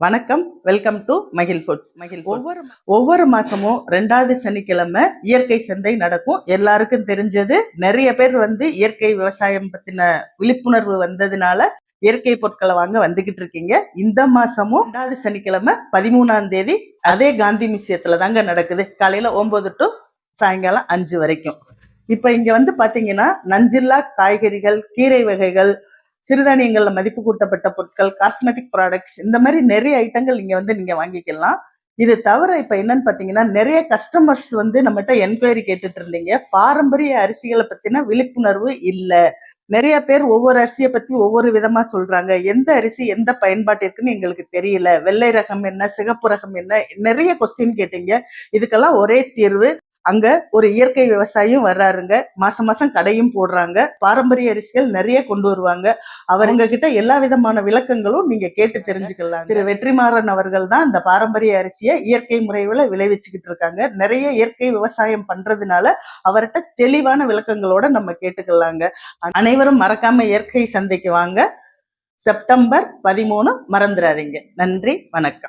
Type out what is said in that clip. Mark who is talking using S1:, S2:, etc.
S1: வணக்கம். Welcome to மகிழ் foods. ஒவ்வொரு மாசமும் 2வது சனிக்கிழமை இயற்கை சந்தை நடக்கும். எல்லாருக்கும் தெரிஞ்சது. நிறைய பேர் இயற்கை விவசாயம் பத்தின விழிப்புணர்வு வந்ததுனால இயற்கை பொருட்களை வாங்க வந்துகிட்டு இருக்கீங்க. இந்த மாசமும் 2வது சனிக்கிழமை 13ஆம் தேதி அதே காந்தி மியூசியத்துல தாங்க நடக்குது. காலையில 9 டு சாயங்காலம் 5 வரைக்கும். இப்ப இங்க பாத்தீங்கன்னா நஞ்சில்லா காய்கறிகள், கீரை வகைகள், சிறுதானியங்கள்ல மதிப்பு கூட்டப்பட்ட பொருட்கள், காஸ்மெட்டிக் ப்ராடக்ட்ஸ், இந்த மாதிரி நிறைய ஐட்டங்கள் இங்க நீங்க வாங்கிக்கலாம். இது தவிர இப்ப என்னன்னு பாத்தீங்கன்னா நிறைய கஸ்டமர்ஸ் நம்மகிட்ட என்கொயரி கேட்டுட்டு இருந்தீங்க. பாரம்பரிய அரிசிகளை பத்தின விழிப்புணர்வு இல்ல. நிறைய பேர் ஒவ்வொரு அரிசியை பத்தி ஒவ்வொரு விதமா சொல்றாங்க. எந்த அரிசி எந்த பயன்பாட்டிற்குன்னு எங்களுக்கு தெரியல. வெள்ளை ரகம் என்ன, சிகப்பு ரகம் என்ன, நிறைய கொஸ்டின் கேட்டீங்க. இதுக்கெல்லாம் ஒரே தீர்வு. அங்க ஒரு இயற்கை விவசாயியும் வர்றாருங்க. மாசம் மாசம் கடையும் போடுறாங்க. பாரம்பரிய அரிசிகள் நிறைய கொண்டு வருவாங்க. அவருங்க கிட்ட எல்லா விதமான விளக்கங்களும் நீங்க கேட்டு தெரிஞ்சுக்கலாம். திரு வெற்றிமாறன் அவர்கள் தான் இந்த பாரம்பரிய அரிசியை இயற்கை முறையில விளைவிச்சுக்கிட்டு இருக்காங்க. நிறைய இயற்கை விவசாயம் பண்றதுனால அவர்கிட்ட தெளிவான விளக்கங்களோட நம்ம கேட்டுக்கலாங்க. அனைவரும் மறக்காம இயற்கை சந்தைக்கு வாங்க. செப்டம்பர் 13 மறந்துடாதீங்க. நன்றி, வணக்கம்.